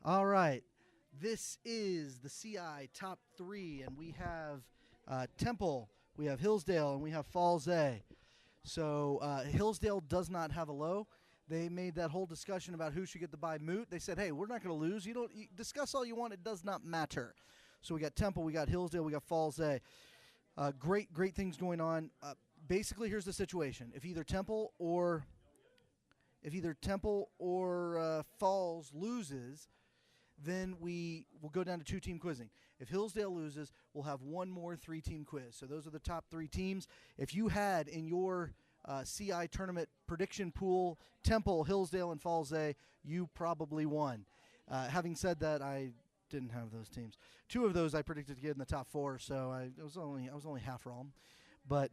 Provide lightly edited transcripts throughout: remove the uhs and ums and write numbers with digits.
All right. This is the CI top 3, and we have Temple, we have Hillsdale, and we have Falls A. So Hillsdale does not have a low. They made that whole discussion about who should get the bye moot. They said, hey, we're not going to lose. You discuss all you want. It does not matter. So we got Temple, we got Hillsdale, we got Falls A. Great things going on. Basically, here's the situation. If either Temple or Falls loses, then we will go down to 2-team quizzing. If Hillsdale loses, we'll have one more 3-team quiz. So those are the top 3 teams. If you had in your CI tournament prediction pool Temple, Hillsdale, and Falls A, you probably won. Having said that, I didn't have those teams. 2 of those I predicted to get in the top 4, so I was only half wrong. But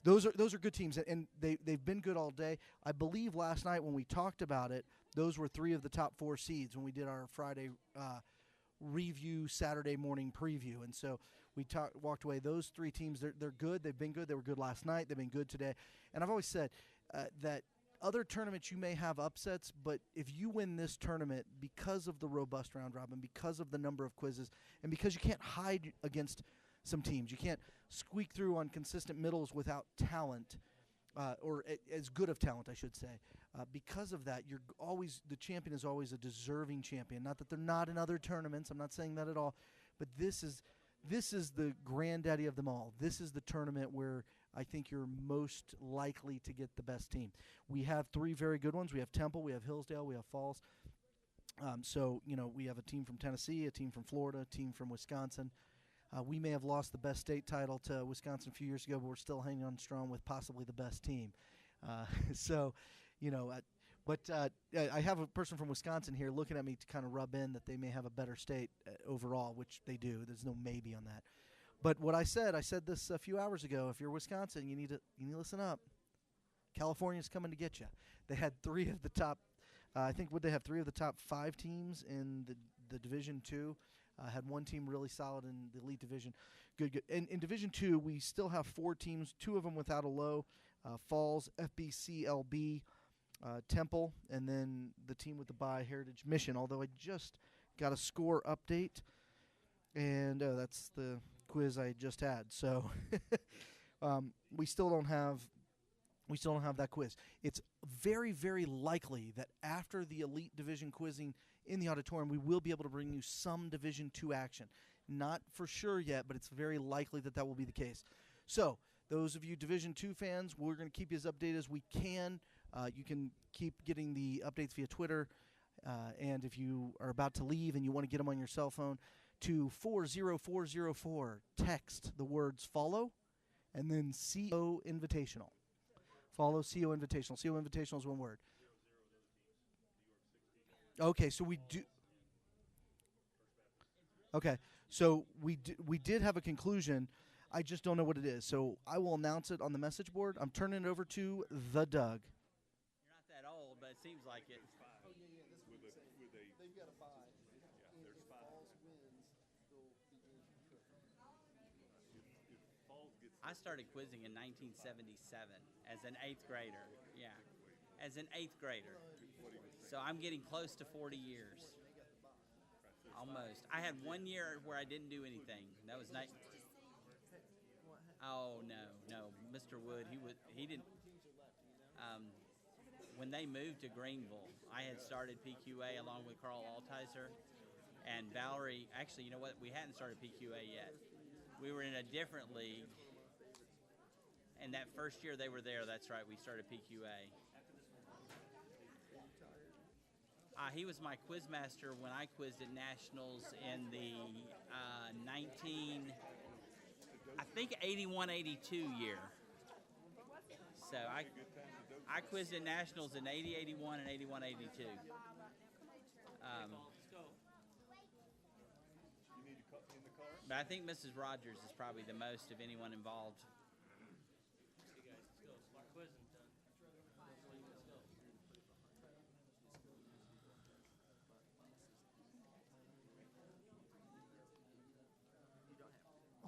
those are good teams, and they've been good all day. I believe last night when we talked about it, those were 3 of the top 4 seeds when we did our Friday review, Saturday morning preview. And so we walked away. Those 3 teams, they're good. They've been good. They were good last night. They've been good today. And I've always said that other tournaments you may have upsets, but if you win this tournament because of the robust round robin, because of the number of quizzes, and because you can't hide against some teams, you can't squeak through on consistent middles without talent, or as good of talent, I should say. Because of that, the champion is always a deserving champion. Not that they're not in other tournaments. I'm not saying that at all. But this is the granddaddy of them all. This is the tournament where I think you're most likely to get the best team. We have 3 very good ones. We have Temple, we have Hillsdale, we have Falls. So we have a team from Tennessee, a team from Florida, a team from Wisconsin. We may have lost the best state title to Wisconsin a few years ago, but we're still hanging on strong with possibly the best team. But I have a person from Wisconsin here looking at me to kind of rub in that they may have a better state overall, which they do. There's no maybe on that. But what I said this a few hours ago. If you're Wisconsin, you need to listen up. California's coming to get you. They had 3 of the top. I think would they have 3 of the top 5 teams in the Division II. Had 1 team really solid in the Elite Division. Good. And in Division II, we still have 4 teams, 2 of them without a low. Falls, FBCLB, Temple, and then the team with the bye, Heritage Mission. Although I just got a score update, and that's the quiz I just had. So we still don't have that quiz. It's very, very likely that after the Elite Division quizzing in the auditorium, we will be able to bring you some Division II action. Not for sure yet, but it's very likely that will be the case. So those of you Division II fans, we're going to keep you as updated as we can. You can keep getting the updates via Twitter. And if you are about to leave and you want to get them on your cell phone, to 40404, text the words follow and then CO Invitational. Follow CO Invitational. CO Invitational is one word. Okay, so we do. Okay, so we did have a conclusion. I just don't know what it is. So I will announce it on the message board. I'm turning it over to the Doug. You're not that old, but it seems like it. Oh, yeah. This is what I'm saying. They've got a bye. Yeah, there's 5. Falls wins, they'll begin tripping. I started quizzing in 1977 as an 8th grader. Yeah, as an 8th grader. So I'm getting close to 40 years. Almost. I had 1 year where I didn't do anything. That was nice. Oh no, Mr. Wood. He didn't. When they moved to Greenville, I had started PQA along with Carl Altizer and Valerie. Actually, you know what? We hadn't started PQA yet. We were in a different league. And that first year they were there, that's right, we started PQA. He was my quizmaster when I quizzed at Nationals in the 81-82 year. So I quizzed at Nationals in 80-81 and 81-82. But I think Mrs. Rogers is probably the most of anyone involved.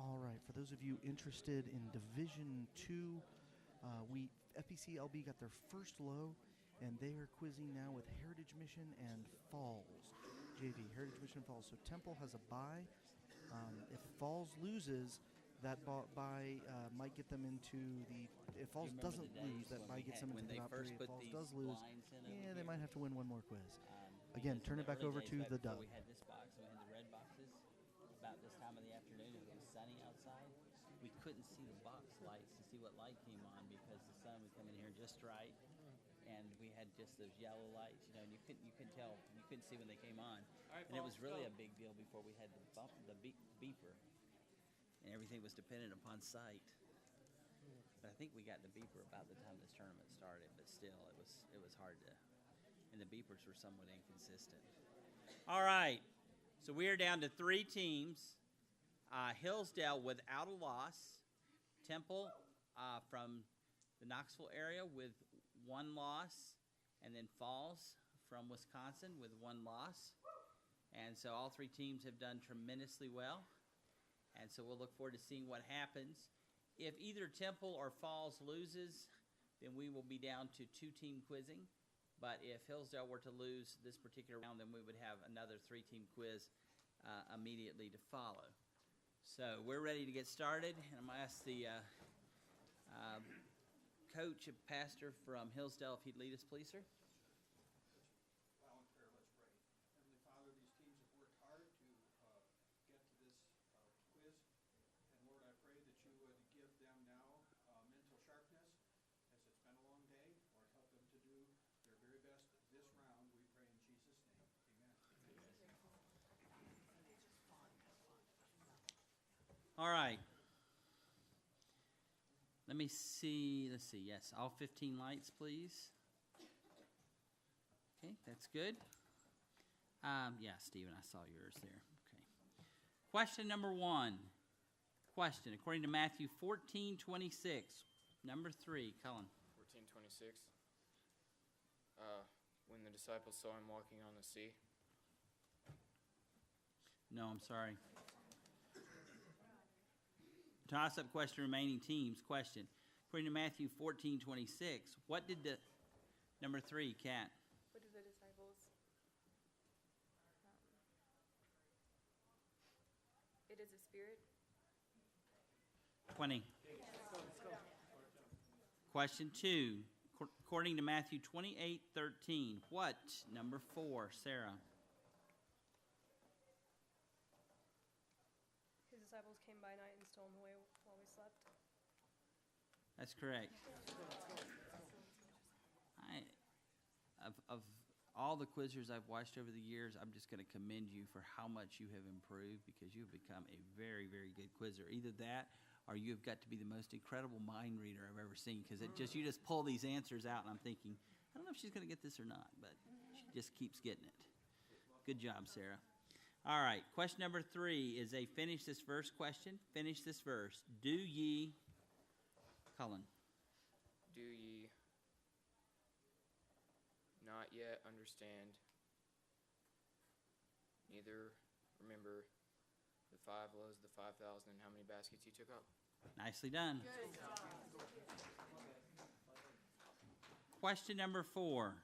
All right, for those of you interested in Division II, FBCLB got their first low, and they are quizzing now with Heritage Mission and Falls. JV, Heritage Mission Falls. So Temple has a bye. If Falls loses, that bye might get them into the. If Falls remember doesn't the lose, days that when bye we gets had- them when into they the top first three. If put Falls these does lose, blinds in over yeah, they here? might have to win one more quiz. Because Again, in turn the it back early over days, to back the before dub. we had this box, we had the red boxes. About this time of the afternoon, if it was sunny outside, we couldn't see the box lights to see what light came on because the sun would come in here just right, and we had just those yellow lights, and you couldn't tell, you couldn't see when they came on, and it was really a big deal before we had the beeper, and everything was dependent upon sight. But I think we got the beeper about the time this tournament started, but still, it was hard to, and the beepers were somewhat inconsistent. All right, so we are down to 3 teams. Hillsdale without a loss. Temple from the Knoxville area with 1 loss. And then Falls from Wisconsin with 1 loss. And so all 3 teams have done tremendously well. And so we'll look forward to seeing what happens. If either Temple or Falls loses, then we will be down to 2-team quizzing. But if Hillsdale were to lose this particular round, then we would have another 3-team quiz immediately to follow. So we're ready to get started, and I'm going to ask the coach and pastor from Hillsdale if he'd lead us, please, sir. Bow in prayer, let's pray. Heavenly Father, these teams have worked hard to get to this quiz. And Lord, I pray that you would give them now mental sharpness as it's been a long day. Lord, help them to do their very best this round. We pray in Jesus' name. Amen. All right. Let me see. Let's see. Yes, all 15 lights, please. Okay, that's good. Yeah, Stephen, I saw yours there. Okay. Question number 1. Question, according to Matthew 14:26, number 3, Cullen. 14:26. When the disciples saw him walking on the sea. No, I'm sorry. Toss-up question, remaining teams. Question. According to Matthew 14:26, what did the... Number 3, Kat. What did the disciples... it is a spirit. 20. Question 2. According to Matthew 28:13, what? Number 4, Sarah. His disciples came by night and stole him away while we slept. That's correct. Of all the quizzers I've watched over the years, I'm just going to commend you for how much you have improved because you've become a very, very good quizzer. Either that or you've got to be the most incredible mind reader I've ever seen because you just pull these answers out and I'm thinking, I don't know if she's going to get this or not, but she just keeps getting it. Good job, Sarah. All right, question number 3 is a finish this verse question. Finish this verse. Do ye, Cullen. Do ye not yet understand, neither remember the 5 loaves, the 5,000, and how many baskets you took up? Nicely done. Question number 4.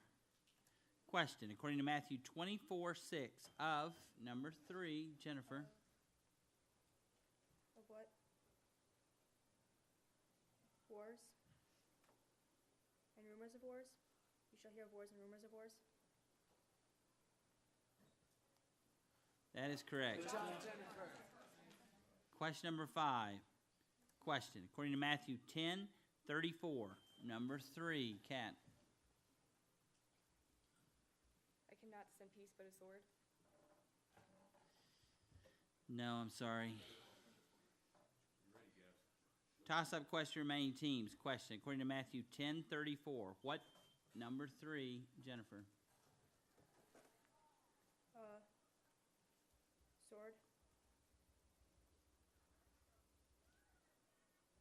Question, according to Matthew 24:6 of number 3, Jennifer. Of what? Wars? And rumors of wars? You shall hear of wars and rumors of wars? That is correct. Question number 5. Question, according to Matthew 10:34, number 3, Kat. I cannot send peace but a sword. No, I'm sorry. Toss-up question, remaining teams. Question, according to Matthew 10:34, what? Number 3, Jennifer. Sword.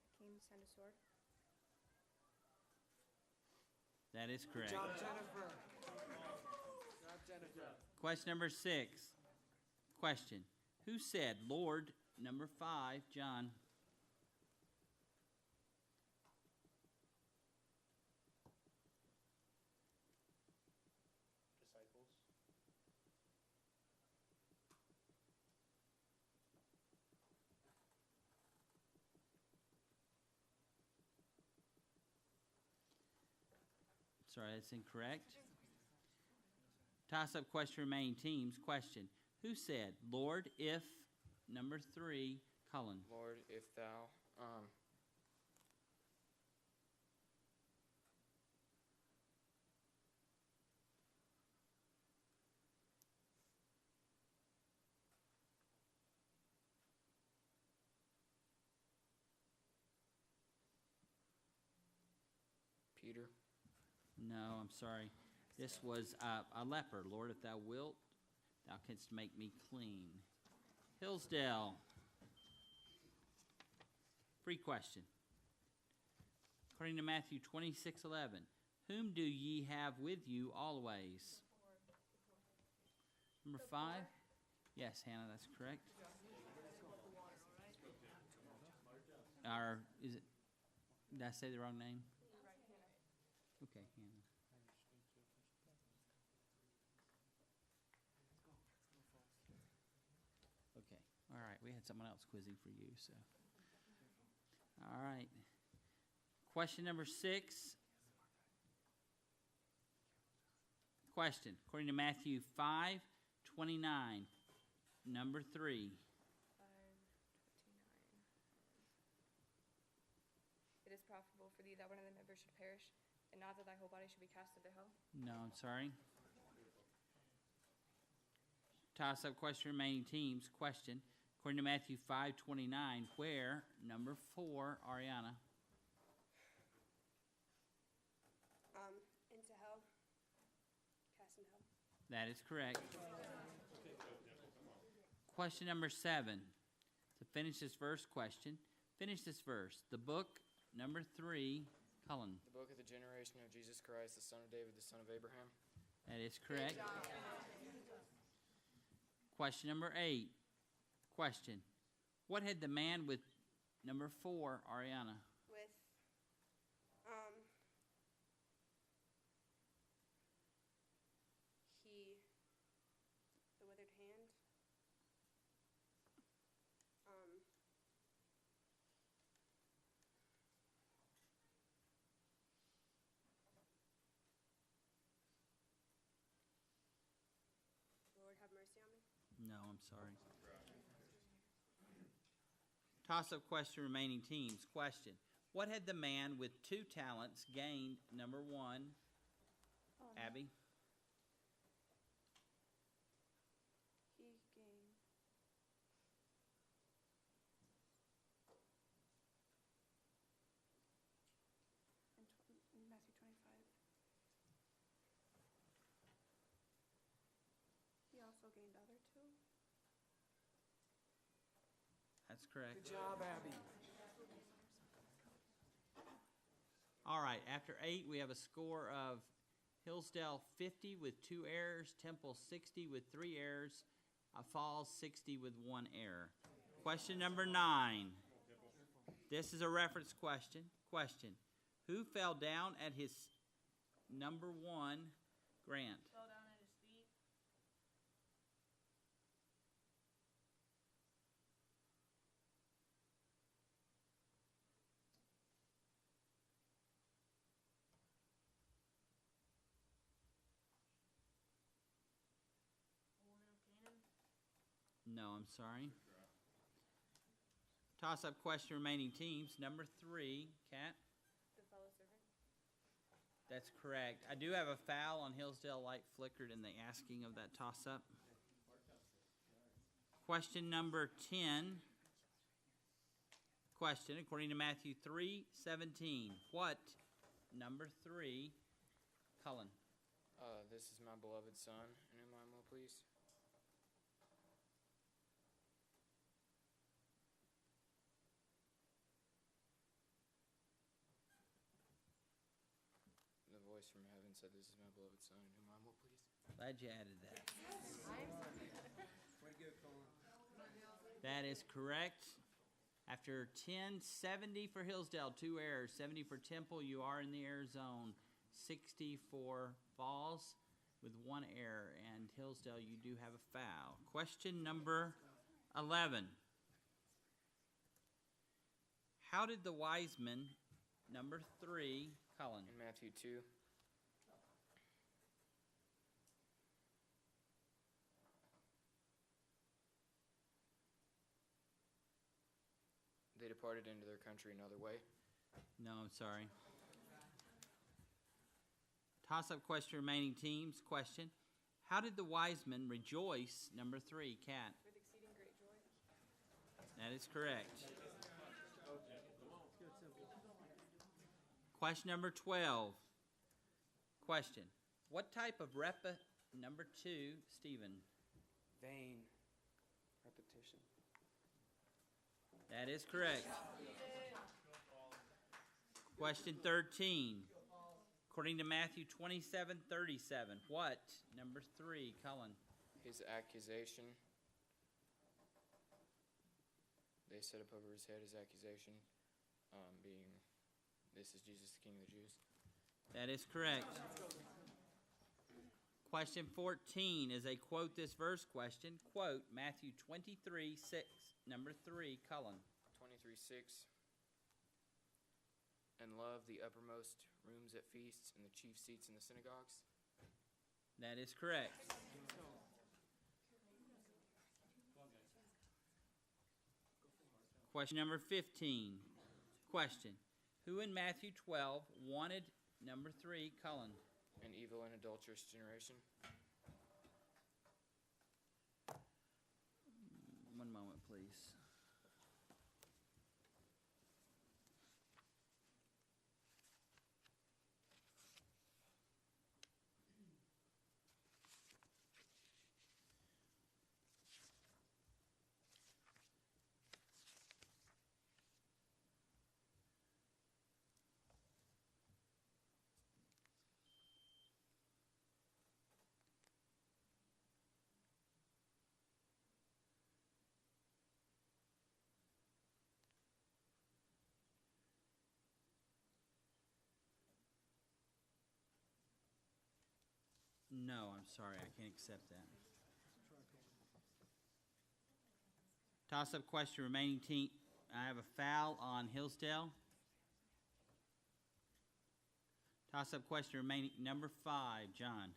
I came to send a sword. That is correct. Jennifer. Question number 6. Question, who said, Lord? Number 5, John. sorry, that's incorrect. Toss-up question remaining teams. Question. Who said, Lord, if, number 3, Cullen? Lord, if thou, Peter. No, I'm sorry. This was a leper. Lord, if thou wilt, thou canst make me clean. Hillsdale. Free question. According to Matthew 26:11, whom do ye have with you always? Number 5? Yes, Hannah, that's correct. Or is it? Did I say the wrong name? Okay, Hannah. Okay, all right. We had someone else quizzing for you, so. All right. Question number 6. Question. According to Matthew 5:29, number 3. 5:29. It is profitable for thee that one of thy members should perish, and not that thy whole body should be cast into hell. No, I'm sorry. Toss-up question remaining teams. Question. According to Matthew 5:29, where, number 4, Ariana? Into hell. Cast into hell. That is correct. Question number 7. To finish this verse question, finish this verse. The book, number 3, Cullen. The book of the generation of Jesus Christ, the son of David, the son of Abraham. That is correct. Question number 8. Question. What had the man with number 4, Ariana? With, the withered hand. Lord, have mercy on me. No, I'm sorry. Toss-up question remaining teams. Question. What had the man with 2 talents gained, number 1, Abby? He gained. In Matthew 25. He also gained other 2. That's correct. Good job, Abby. All right, after 8, we have a score of Hillsdale 50 with 2 errors, Temple 60 with 3 errors, Falls 60 with 1 error. Question number 9. This is a reference question. Question. Who fell down at his number 1, Grant? Fell down at his feet. No, I'm sorry. Toss-up question remaining teams. Number 3, Kat. The fellow servant. That's correct. I do have a foul on Hillsdale. Light flickered in the asking of that toss-up. Question number 10. Question, according to Matthew 3:17. What, number 3, Cullen? This is my beloved son, in whom I am well pleased. The voice from heaven said, this is my beloved son, in whom I am well pleased. Glad you added that. Way to go, Colin. That is correct. After 10, 70 for Hillsdale, 2 errors. 70 for Temple, you are in the error zone. 60 for Falls with 1 error. And Hillsdale, you do have a foul. Question number 11. How did the wise men, number 3, Colin? In Matthew 2, departed into their country another way. No, I'm sorry. Toss-up question, remaining teams. Question. How did the wise men rejoice? Number 3, Kat. With exceeding great joy. That is correct. Question number 12. Question. What type of number 2, Stephen? Vain. Repetition. That is correct. Question 13. According to Matthew 27:37, what? Number 3, Cullen. His accusation. They set up over his head his accusation, being, "This is Jesus, the King of the Jews." That is correct. Question 14 is a quote this verse question. Quote Matthew 23:6, number 3, Cullen. 23:6. And love the uppermost rooms at feasts and the chief seats in the synagogues. That is correct. Question number 15. Question. Who in Matthew 12 wanted number 3, Cullen? An evil and adulterous generation. One moment, please. No, I'm sorry. I can't accept that. Toss-up question, remaining team. I have a foul on Hillsdale. Toss-up question, remaining number 5, John.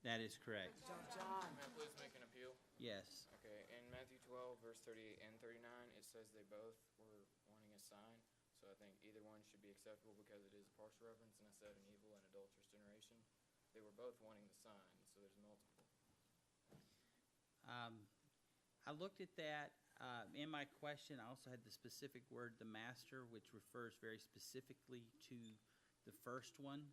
That is correct. May I please make an appeal? Yes. Okay, in Matthew 12, verse 38 and 39, it says they both were wanting a sign. So I think either one should be acceptable because it is a partial reference, and I said an evil and adulterous generation. They were both wanting the sign, so there's multiple. I looked at that. In my question, I also had the specific word, the master, which refers very specifically to the first one.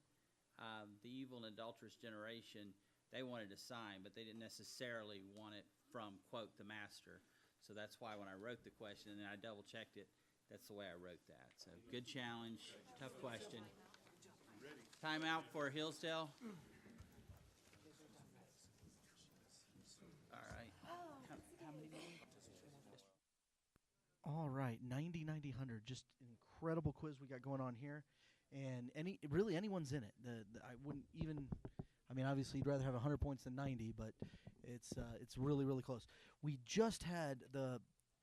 The evil and adulterous generation, they wanted a sign, but they didn't necessarily want it from, quote, the master. So that's why when I wrote the question, and then I double-checked it, that's the way I wrote that. So good challenge, tough question. Timeout for Hillsdale. All right. How many minutes? All right, 90, 90, 100. Just an incredible quiz we got going on here. And anyone's in it. I wouldn't even, I mean, obviously you'd rather have 100 points than 90, but it's really, really close. We just had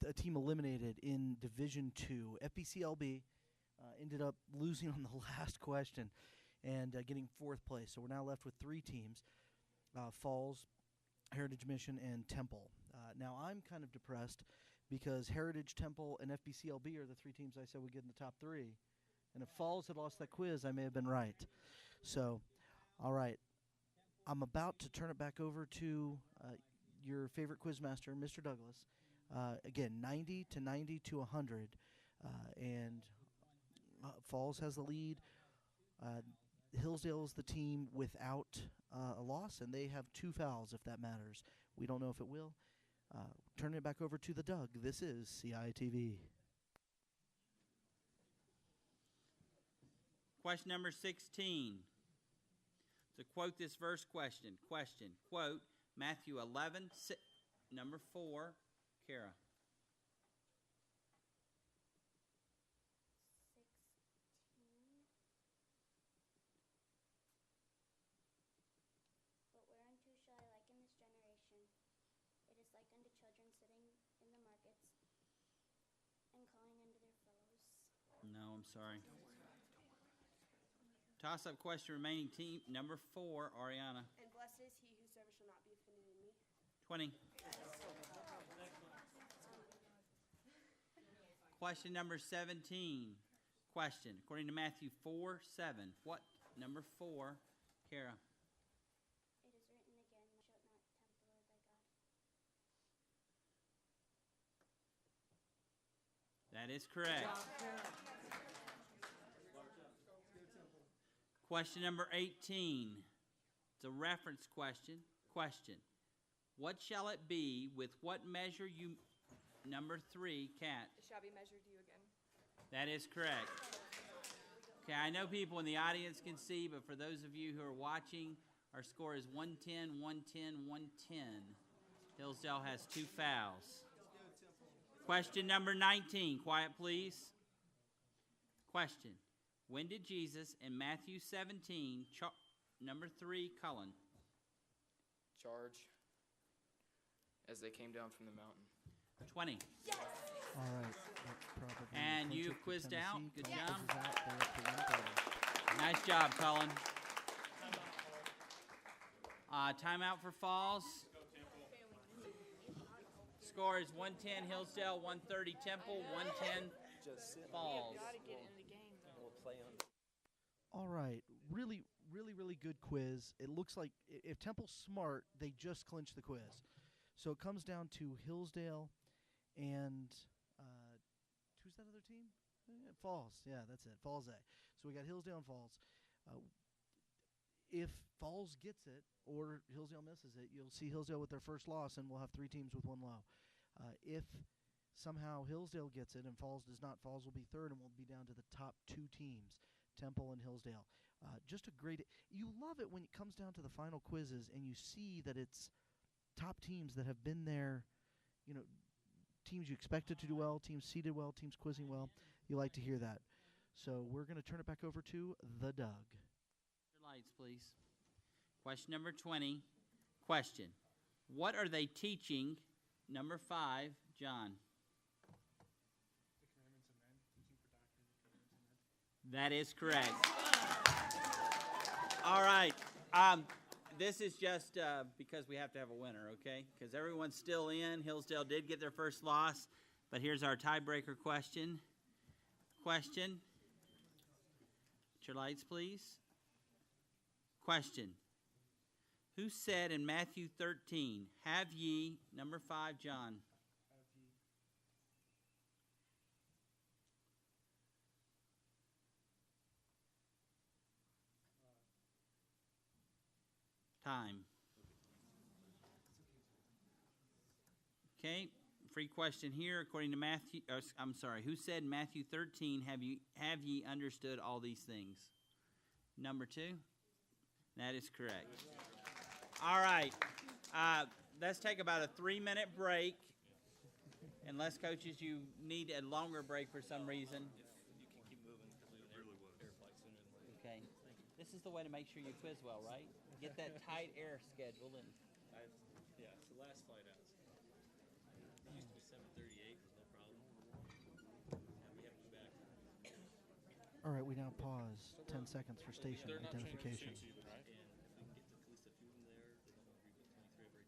a team eliminated in Division 2. FBCLB ended up losing on the last question and getting 4th place. So we're now left with 3 teams, Falls, Heritage Mission, and Temple. Now I'm kind of depressed because Heritage, Temple, and FBCLB are the 3 teams I said would get in the top 3. And if Falls had lost that quiz, I may have been right. So, all right. I'm about to turn it back over to your favorite quiz master, Mr. Douglas. Again, 90 to 90 to 100. And Falls has the lead. Hillsdale is the team without a loss, and they have 2 fouls, if that matters. We don't know if it will. Turning it back over to the Doug. This is CI2015. Question number 16. To quote this verse question, quote, Matthew 11, number 4, Kara. 16. But whereunto shall I liken this generation? It is like unto children sitting in the markets and calling unto their fellows. No, I'm sorry. Toss-up question, remaining team, number 4, Ariana. And blessed is he whose service shall not be offended in me. 20. Question number 17. Question. According to Matthew 4:7, what? Number 4, Kara. It is written again, "Thou shalt not tempt the Lord thy God." That is correct. Question number 18. It's a reference question. Question. What shall it be with what measure you... Number 3, Kat. It shall be measured to you again. That is correct. Okay, I know people in the audience can see, but for those of you who are watching, our score is 110, 110, 110. Hillsdale has 2 fouls. Question number 19. Quiet, please. Question. When did Jesus in Matthew 17, number 3, Cullen, Charge as they came down from the mountain. 20. All right. That's probably And clinch you it for quizzed out. Tennessee. Good Cullen job. quizzes out. They're up to 130. Nice job, Cullen. Timeout for Falls. Score is 110 Hillsdale, 130 Temple, 110 Falls. All right. Really good quiz. It looks like if Temple's smart, they just clinched the quiz. So it comes down to Hillsdale and who's that other team? Falls. Yeah, that's it. Falls A. So we got Hillsdale and Falls. If Falls gets it or Hillsdale misses it, you'll see Hillsdale with their first loss, and we'll have 3 teams with 1 low. If somehow Hillsdale gets it and Falls does not, Falls will be third, and we'll be down to the top 2 teams, Temple and Hillsdale. Just a great – you love it when it comes down to the final quizzes and you see that it's top teams that have been there, you know, teams you expected to do well, teams seeded well, teams quizzing well. You like to hear that. So we're going to turn it back over to the Doug. Your lights, please. Question number 20. Question. What are they teaching? Number 5, John. That is correct. All right. This is just because we have to have a winner, okay? Because everyone's still in. Hillsdale did get their first loss, but here's our tiebreaker question. Question. Put your lights, please. Question. Who said in Matthew 13, have ye, number 5, John. Time. Okay, free question here. According to Matthew, who said in Matthew 13, have ye understood all these things? Number 2. That is correct. All right. Let's take about a 3-minute break. Unless, coaches, you need a longer break for some reason. You can keep moving because we really would. Air flight soon anyway. Okay. This is the way to make sure you quiz well, right? Get that tight air schedule and. Yeah, it's the last flight out. It used to be 7:38 with no problem. Now we have to go back. All right, we now pause 10 seconds for station identification. Right?